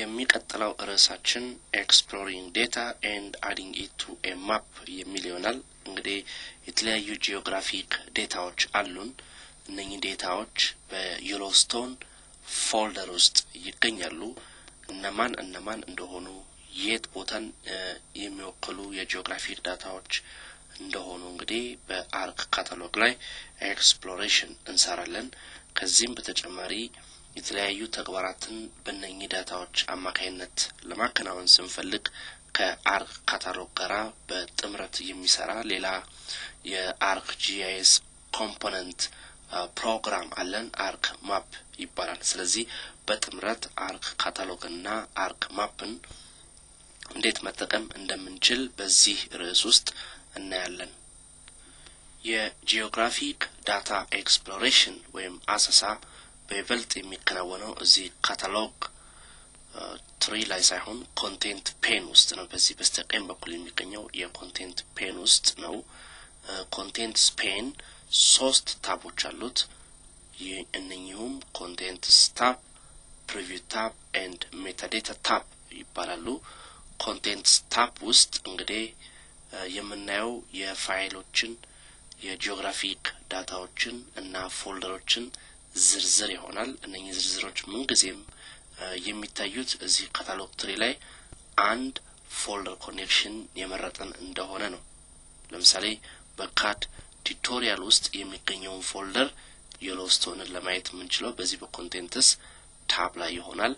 የሚቀጥለው ርዕሳችን exploring data and adding it to a map የሚል ይሆናል። እንግዲህ የተለያዩ ጂኦግራፊክ ዴታዎች አሉን። እነኚህ ዴታዎች በየሎስቶን ፎልደር ውስጥ ይገኛሉ። እነማን እንደሆኑ የት ቦታን የሚወክሉ የጂኦግራፊክ ዳታዎች እንደሆኑ እንግዲህ በአርክ ካታሎግ ላይ ኤክስፕሎሬሽን እንሰራለን። ከዚህም በተጨማሪ የተለያዩ ተግባራትን በእነኚህ ዳታዎች አማካይነት ለማከናወን ስንፈልግ ከአርክ ካታሎግ ጋር በጥምረት የሚሰራ ሌላ የአርክ ጂአይኤስ ኮምፖነንት ፕሮግራም አለን። አርክ ማፕ ይባላል። ስለዚህ በጥምረት አርክ ካታሎግና አርክ ማፕን እንዴት መጠቀም እንደምንችል በዚህ ርዕስ ውስጥ እናያለን። የጂኦግራፊክ ዳታ ኤክስፕሎሬሽን ወይም አሰሳ በይበልጥ የሚከናወነው እዚህ ካታሎግ ትሪ ላይ ሳይሆን ኮንቴንት ፔን ውስጥ ነው። በዚህ በስተቀኝ በኩል የሚገኘው የኮንቴንት ፔን ውስጥ ነው። ኮንቴንት ፔን 3 ታቦች አሉት። እነኚህም ኮንቴንት ታብ፣ ፕሪቪው ታብ ኤንድ ሜታዳታ ታብ ይባላሉ። ኮንቴንት ታብ ውስጥ እንግዲህ የምናየው የፋይሎችን የጂኦግራፊክ ዳታዎችን እና ፎልደሮችን ዝርዝር ይሆናል። እነኚህ ዝርዝሮች ምን ጊዜም የሚታዩት እዚህ ካታሎግ ትሪ ላይ አንድ ፎልደር ኮኔክሽን የመረጠን እንደሆነ ነው። ለምሳሌ በካድ ቱቶሪያል ውስጥ የሚገኘው ፎልደር የሎስቶንን ለማየት የምንችለው በዚህ በኮንቴንትስ ታብ ላይ ይሆናል።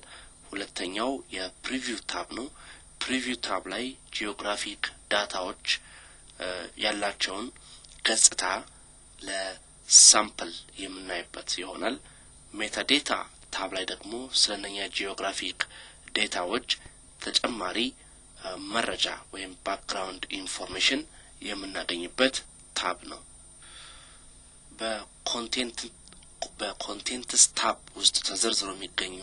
ሁለተኛው የፕሪቪው ታብ ነው። ፕሪቪው ታብ ላይ ጂኦግራፊክ ዳታዎች ያላቸውን ገጽታ ለሳምፕል የምናይበት ይሆናል። ሜታዳታ ታብ ላይ ደግሞ ስለነኛ ጂኦግራፊክ ዴታዎች ተጨማሪ መረጃ ወይም ባክግራውንድ ኢንፎርሜሽን የምናገኝበት ታብ ነው። በኮንቴንትስ ታብ ውስጥ ተዘርዝረው የሚገኙ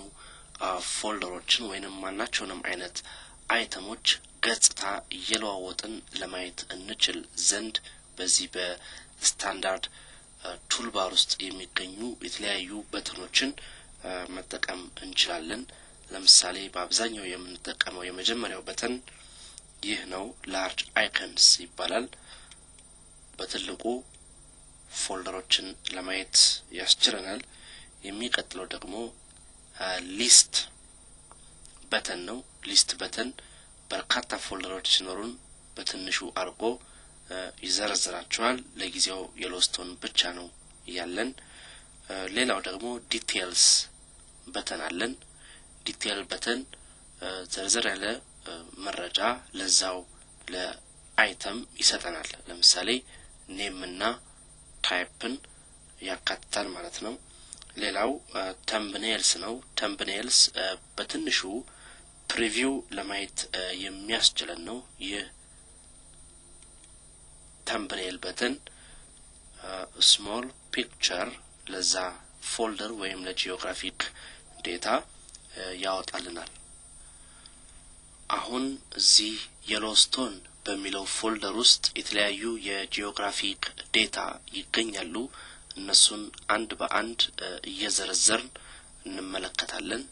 ፎልደሮችን ወይንም ማናቸውንም አይነት አይተሞች ገጽታ እየለዋወጥን ለማየት እንችል ዘንድ በዚህ በስታንዳርድ ቱልባር ውስጥ የሚገኙ የተለያዩ በተኖችን መጠቀም እንችላለን። ለምሳሌ በአብዛኛው የምንጠቀመው የመጀመሪያው በተን ይህ ነው። ላርጅ አይኮንስ ይባላል። በትልቁ ፎልደሮችን ለማየት ያስችለናል። የሚቀጥለው ደግሞ ሊስት በተን ነው። ሊስት በተን በርካታ ፎልደሮች ሲኖሩን በትንሹ አርጎ ይዘረዝራቸዋል። ለጊዜው የሎስቶን ብቻ ነው ያለን። ሌላው ደግሞ ዲቴይልስ በተን አለን። ዲቴይል በተን ዘርዘር ያለ መረጃ ለዛው ለአይተም ይሰጠናል። ለምሳሌ ኔም እና ታይፕን ያካትታል ማለት ነው። ሌላው ተምብኔልስ ነው። ተምብኔልስ በትንሹ ፕሪቪው ለማየት የሚያስችለን ነው። ይህ ተምብኔል በተን ስሞል ፒክቸር ለዛ ፎልደር ወይም ለጂኦግራፊክ ዴታ ያወጣልናል። አሁን እዚህ የሎስቶን በሚለው ፎልደር ውስጥ የተለያዩ የጂኦግራፊክ ዴታ ይገኛሉ። እነሱን አንድ በአንድ እየዘረዘርን እንመለከታለን።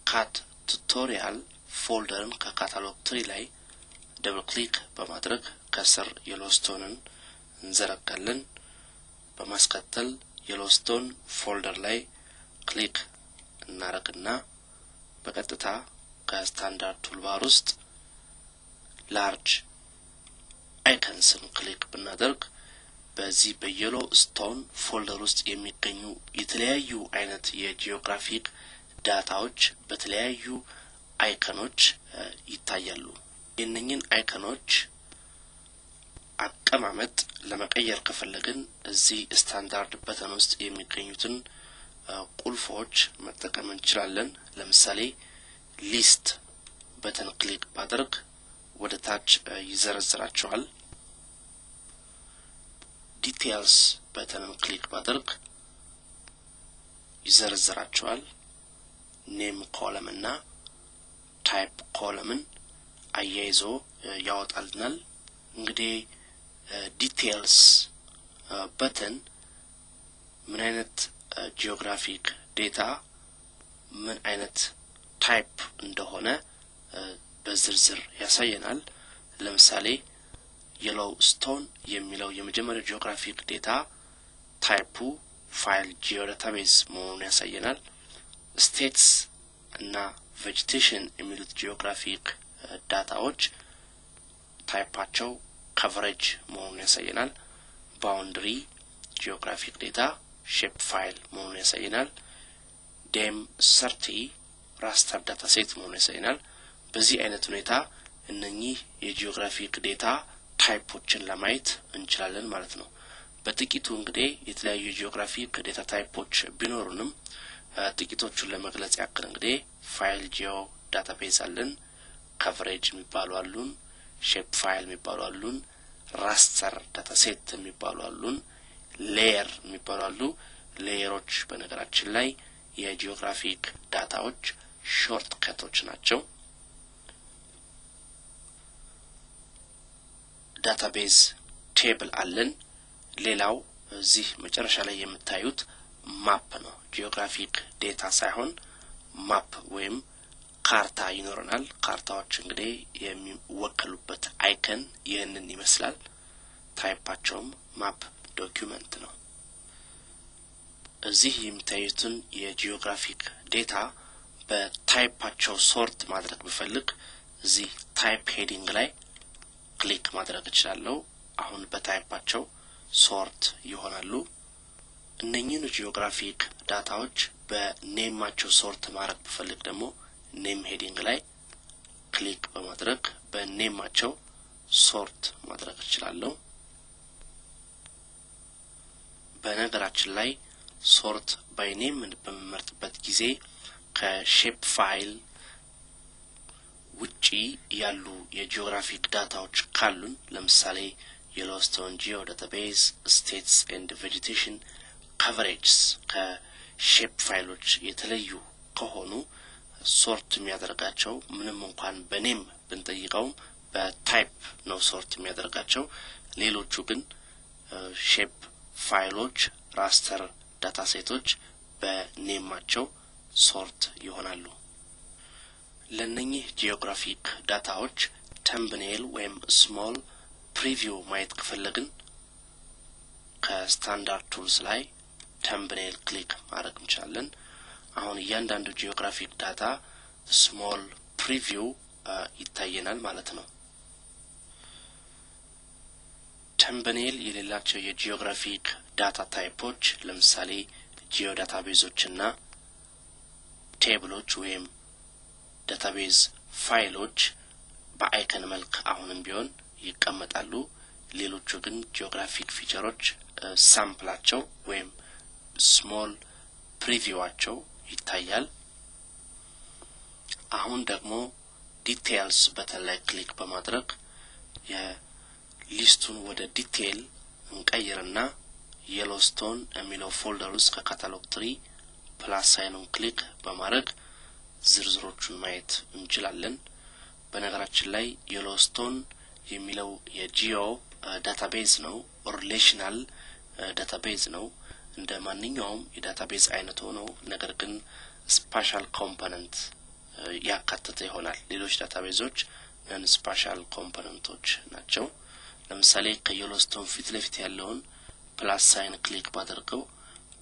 ካት ቱቶሪያል ፎልደርን ከካታሎግ ትሪ ላይ ደብል ክሊክ በማድረግ ከስር የሎስቶንን እንዘረጋለን። በማስከተል የሎስቶን ፎልደር ላይ ክሊክ እናረግና በቀጥታ ከስታንዳርድ ቱልባር ውስጥ ላርጅ አይኮንስን ክሊክ ብናደርግ በዚህ በየሎስቶን ፎልደር ውስጥ የሚገኙ የተለያዩ አይነት የጂኦግራፊክ ዳታዎች በተለያዩ አይኮኖች ይታያሉ። የነኝን አይኮኖች አቀማመጥ ለመቀየር ከፈለግን እዚህ ስታንዳርድ በተን ውስጥ የሚገኙትን ቁልፎች መጠቀም እንችላለን። ለምሳሌ ሊስት በተን ክሊክ ባደርግ ወደ ታች ይዘረዝራቸዋል። ዲቴይልስ በተን ክሊክ ባደርግ ይዘረዝራቸዋል። ኔም ኮለም እና ታይፕ ኮለምን አያይዞ ያወጣልናል። እንግዲህ ዲቴይልስ በተን ምን አይነት ጂኦግራፊክ ዴታ ምን አይነት ታይፕ እንደሆነ በዝርዝር ያሳየናል ለምሳሌ የሎውስቶን የሚለው የመጀመሪያው ጂኦግራፊክ ዴታ ታይፑ ፋይል ጂኦዳታቤዝ መሆኑን ያሳየናል ስቴትስ እና vegetation የሚሉት ጂኦግራፊክ ዳታዎች ታይፓቸው coverage መሆኑን ያሳየናል boundary geographic data shape file መሆኑን ያሳየናል dem 30 raster dataset መሆኑን ያሳየናል በዚህ አይነት ሁኔታ እነኚህ የጂኦግራፊክ ዴታ ታይፖችን ለማየት እንችላለን ማለት ነው በጥቂቱ እንግዲህ የተለያዩ ጂኦግራፊክ ዴታ ታይፖች ቢኖሩንም ጥቂቶቹን ለመግለጽ ያክል እንግዲህ ፋይል ጂኦ ዳታቤዝ አለን coverage የሚባሉ አሉን shape file የሚባሉ አሉን raster dataset የሚባሉ አሉን layer የሚባሉ አሉ ሌየሮች በነገራችን ላይ የጂኦግራፊክ ዳታዎች ሾርት ከቶች ናቸው ዳታቤዝ ቴብል አለን ሌላው እዚህ መጨረሻ ላይ የምታዩት ማፕ ነው ጂኦግራፊክ ዴታ ሳይሆን ማፕ ወይም ካርታ ይኖርናል ካርታዎች እንግዲህ የሚወከሉበት አይከን ይህንን ይመስላል ታይፓቸውም ማፕ ዶክመንት ነው እዚህ የምታዩትን የጂኦግራፊክ ዴታ በታይፓቸው ሶርት ማድረግ ብፈልግ እዚህ ታይፕ ሄዲንግ ላይ ክሊክ ማድረግ እችላለሁ አሁን በታይፓቸው ሶርት ይሆናሉ እነኚህን ጂኦግራፊክ ዳታዎች በኔማቸው ሶርት ማድረግ ብፈልግ ደግሞ ኔም ሄዲንግ ላይ ክሊክ በማድረግ በኔማቸው ሶርት ማድረግ እችላለሁ በነገራችን ላይ ሶርት ባይ ኔም በመመርጥበት ጊዜ ከሼፕ ፋይል ውጪ ያሉ የጂኦግራፊክ ዳታዎች ካሉን ለምሳሌ የሎውስቶን ጂኦ ዳታቤዝ ስቴትስ ኤንድ vegetation coverages ከሼፕ ፋይሎች የተለዩ ከሆኑ ሶርት የሚያደርጋቸው ምንም እንኳን በኔም ብንጠይቀው በታይፕ ነው ሶርት የሚያደርጋቸው ሌሎቹ ግን ሼፕ ፋይሎች ራስተር ዳታሴቶች በኔማቸው ሶርት ይሆናሉ ለነኚህ ጂኦግራፊክ ዳታዎች ተምብኔል ወይም ስሞል ፕሪቪው ማየት ከፈለግን ከስታንዳርድ ቱልስ ላይ ተምብኔል ክሊክ ማድረግ እንችላለን አሁን እያንዳንዱ ጂኦግራፊክ ዳታ ስሞል ፕሪቪው ይታየናል ማለት ነው ተምብኔል የሌላቸው የጂኦግራፊክ ዳታ ታይፖች ለምሳሌ ጂኦ ዳታቤዞችና ቴብሎች ወይም ዳታቤዝ ፋይሎች በአይከን መልክ አሁንም ቢሆን ይቀመጣሉ ሌሎቹ ግን ጂኦግራፊክ ፊቸሮች ሳምፕላቸው ወይም ስሞል ፕሪቪዋቸው ይታያል አሁን ደግሞ ዲቴይልስ በተን ላይ ክሊክ በማድረግ የሊስቱን ወደ ዲቴይል እንቀይርና የሎውስቶን የሚለው ፎልደር ውስጥ ከካታሎግ ትሪ ፕላስ ሳይኑን ክሊክ በማድረግ ዝርዝሮቹን ማየት እንችላለን በነገራችን ላይ የሎውስቶን የሚለው የጂኦ ዳታቤዝ ነው ሪሌሽናል ዳታቤዝ ነው እንደ ማንኛውም የዳታቤዝ አይነት ሆኖ ነገር ግን ስፔሻል ኮምፖነንት ያካተተ ይሆናል ሌሎች ዳታቤዞች ነን ስፔሻል ኮምፖነንቶች ናቸው ለምሳሌ ከየሎውስቶን ፊት ለፊት ያለውን ፕላስ ሳይን ክሊክ ባደርገው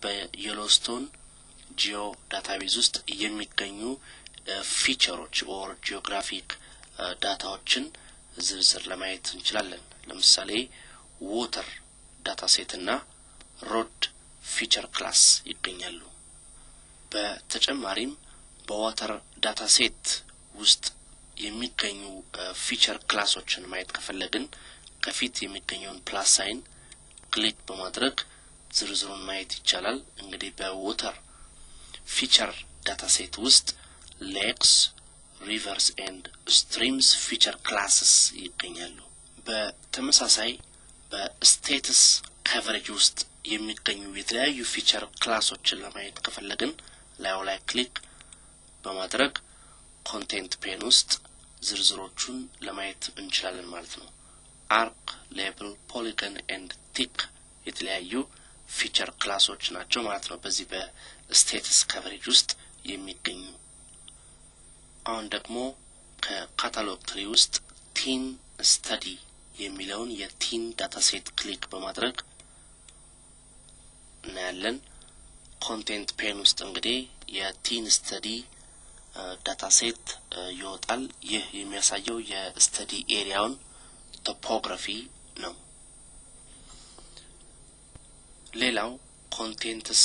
በየሎውስቶን ጂኦ ዳታቤዝ ውስጥ የሚገኙ ፊቸሮች ኦር ጂኦግራፊክ ዳታዎችን ዝርዝር ለማየት እንችላለን ለምሳሌ ዋተር ዳታሴት እና ሮድ ፊቸር ክላስ ይገኛሉ በተጨማሪም በዋተር ዳታሴት ውስጥ የሚገኙ ፊቸር ክላሶችን ማየት ከፈለግን ከፊት የሚገኘውን ፕላስ ሳይን ክሊክ በማድረግ ዝርዝሩን ማየት ይቻላል እንግዲህ በዋተር ፊቸር ዳታሴት ውስጥ ሌክስ rivers and streams feature classes ይገኛሉ በተመሳሳይ በስቴትስ coverage ውስጥ የሚገኙ የተለያዩ ፊቸር ክላሶችን ለማየት ከፈለግን ላይ ክሊክ በማድረግ ኮንቴንት ፔን ውስጥ ዝርዝሮቹን ለማየት እንችላለን ማለት ነው arc label polygon and tick የተለያዩ ፊቸር ክላሶች ናቸው ማለት ነው በዚህ በስቴትስ coverage ውስጥ የሚገኙ አሁን ደግሞ ከካታሎግ ትሪ ውስጥ ቲን ስተዲ የሚለውን የቲን ዳታ ሴት ክሊክ በማድረግ እናያለን። ኮንቴንት ፔን ውስጥ እንግዲህ የቲን ስተዲ ዳታ ሴት ይወጣል። ይህ የሚያሳየው የስተዲ ኤሪያውን ቶፖግራፊ ነው። ሌላው ኮንቴንትስ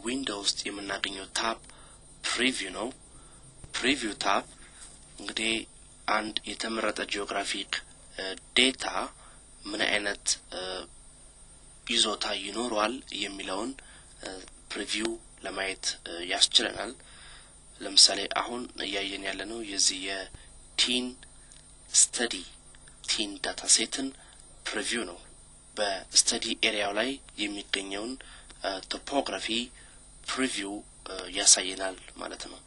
ዊንዶው ውስጥ የምናገኘው ታብ ፕሪቪው ነው። ፕሪቪው ታብ እንግዲህ አንድ የተመረጠ ጂኦግራፊክ ዴታ ምን አይነት ይዞታ ይኖራል የሚለውን ፕሪቪው ለማየት ያስችለናል። ለምሳሌ አሁን ያየን ያለነው የዚህ የቲን ስተዲ ቲን ዳታ ሴትን ፕሪቪው ነው። በስተዲ ኤሪያው ላይ የሚገኘውን ቶፖግራፊ ፕሪቪው ያሳየናል ማለት ነው።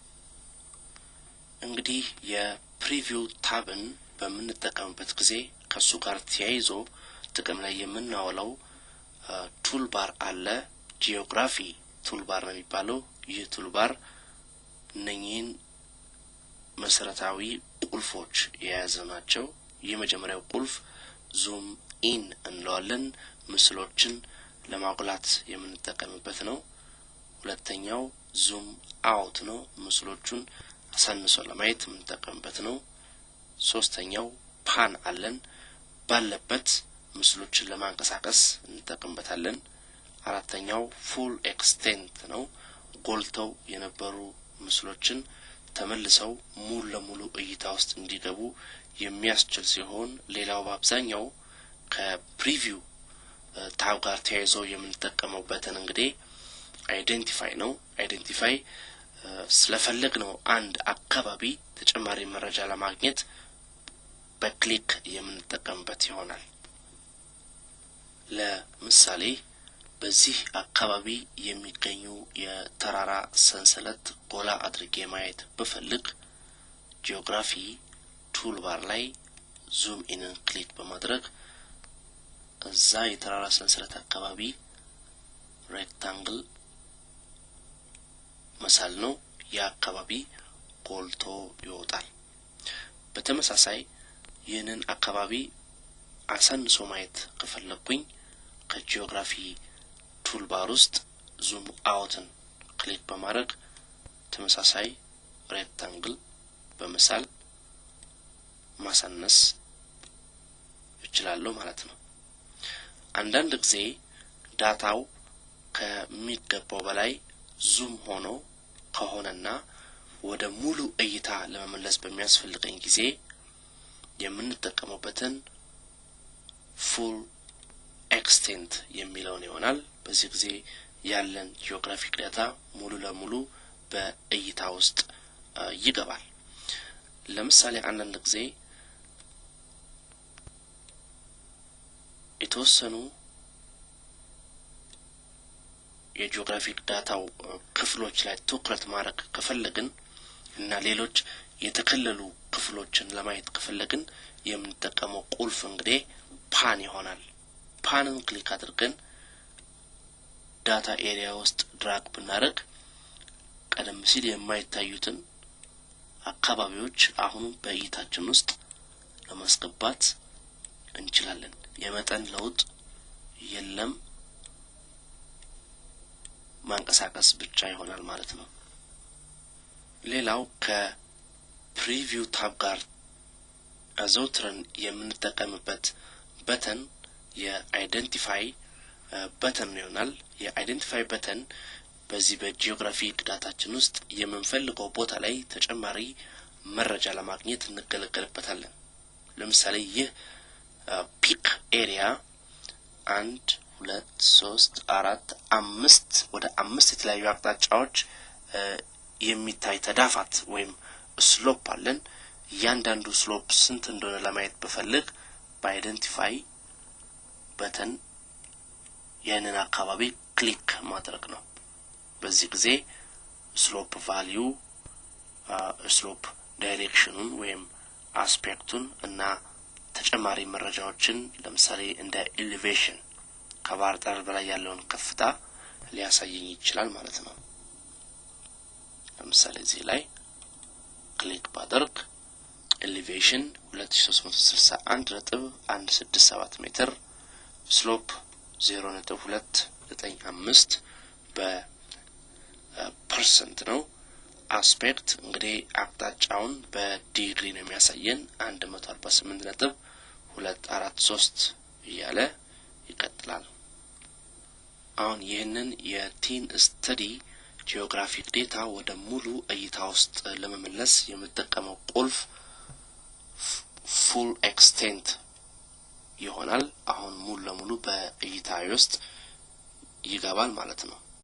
እንግዲህ የፕሪቪው ታብን በምንጠቀምበት ጊዜ ከሱ ጋር ተያይዞ ጥቅም ላይ የምናውለው ቱልባር አለ። ጂኦግራፊ ቱልባር ነው የሚባለው። ይህ ቱልባር እነኚህን መሰረታዊ ቁልፎች የያዘ ናቸው። የመጀመሪያው ቁልፍ ዙም ኢን እንለዋለን፣ ምስሎችን ለማጉላት የምንጠቀምበት ነው። ሁለተኛው ዙም አውት ነው፣ ምስሎቹን አሳንሶ ለማየት የምንጠቀምበት ነው። ሶስተኛው ፓን አለን፣ ባለበት ምስሎችን ለማንቀሳቀስ እንጠቀምበታለን። አራተኛው ፉል ኤክስቴንት ነው፣ ጎልተው የነበሩ ምስሎችን ተመልሰው ሙሉ ለሙሉ እይታ ውስጥ እንዲገቡ የሚያስችል ሲሆን ሌላው በአብዛኛው ከፕሪቪው ታብ ጋር ተያይዞ የምንጠቀመው በተን እንግዲህ አይደንቲፋይ ነው። አይደንቲፋይ ስለፈለግነው አንድ አካባቢ ተጨማሪ መረጃ ለማግኘት በክሊክ የምንጠቀምበት ይሆናል። ለምሳሌ በዚህ አካባቢ የሚገኙ የተራራ ሰንሰለት ጎላ አድርጌ ማየት ብፈልግ ጂኦግራፊ ቱልባር ላይ ዙም ኢንን ክሊክ በማድረግ እዛ የተራራ ሰንሰለት አካባቢ ሬክታንግል መሳል ነው። ያ አካባቢ ጎልቶ ይወጣል። በተመሳሳይ ይህንን አካባቢ አሳንሶ ማየት ከፈለኩኝ ከጂኦግራፊ ቱልባር ውስጥ ዙም አውትን ክሊክ በማድረግ ተመሳሳይ ሬክታንግል በመሳል ማሳነስ ይችላል ማለት ነው። አንዳንድ ጊዜ ዳታው ከሚገባው በላይ ዙም ሆኖ ከሆነና ወደ ሙሉ እይታ ለመመለስ በሚያስፈልገኝ ጊዜ የምንጠቀመውበትን ፉል ኤክስቴንት የሚለውን ይሆናል። በዚህ ጊዜ ያለን ጂኦግራፊክ ዳታ ሙሉ ለሙሉ በእይታ ውስጥ ይገባል። ለምሳሌ አንዳንድ ጊዜ የተወሰኑ የጂኦግራፊክ ዳታው ክፍሎች ላይ ትኩረት ማድረግ ከፈለግን እና ሌሎች የተከለሉ ክፍሎችን ለማየት ከፈለግን የምንጠቀመው ቁልፍ እንግዲህ ፓን ይሆናል። ፓንን ክሊክ አድርገን ዳታ ኤሪያ ውስጥ ድራግ ብናደርግ ቀደም ሲል የማይታዩትን አካባቢዎች አሁን በእይታችን ውስጥ ለማስገባት እንችላለን። የመጠን ለውጥ የለም፣ ማንቀሳቀስ ብቻ ይሆናል ማለት ነው። ሌላው ከፕሪቪው ታብ ጋር አዘውትረን የምንጠቀምበት በተን የአይደንቲፋይ በተን ይሆናል። የአይደንቲፋይ በተን በዚህ በጂኦግራፊክ ዳታችን ውስጥ የምንፈልገው ቦታ ላይ ተጨማሪ መረጃ ለማግኘት እንገለገልበታለን። ለምሳሌ ይህ ፒክ ኤሪያ 1 2 3 4 5 ወደ 5 የተለያዩ አቅጣጫዎች የሚታይ ተዳፋት ወይም ስሎፕ አለን። ያንዳንዱ ስሎፕ ስንት እንደሆነ ለማየት በፈልግ በአይደንቲፋይ በተን ያንን አካባቢ ክሊክ ማድረግ ነው። በዚህ ጊዜ ስሎፕ ቫልዩ ስሎፕ ዳይሬክሽኑን ወይም አስፔክቱን እና ተጨማሪ መረጃዎችን ለምሳሌ እንደ ኤሌቬሽን ከባህር ጠረር በላይ ያለውን ከፍታ ሊያሳየኝ ይችላል ማለት ነው። ለምሳሌ እዚህ ላይ ክሊክ ባደርግ ኤሌቬሽን 2361.167 ሜትር ስሎፕ 0.295 በፐርሰንት ነው አስፔክት እንግዲህ አቅጣጫውን በዲግሪ ነው የሚያሳየን 148.243 እያለ ይቀጥላል አሁን ይህንን የቲን ስተዲ ጂኦግራፊክ ዴታ ወደ ሙሉ እይታ ውስጥ ለመመለስ የምንጠቀመው ቁልፍ ፉል ኤክስቴንት ይሆናል አሁን ሙሉ ለሙሉ በእይታ ውስጥ ይገባል ማለት ነው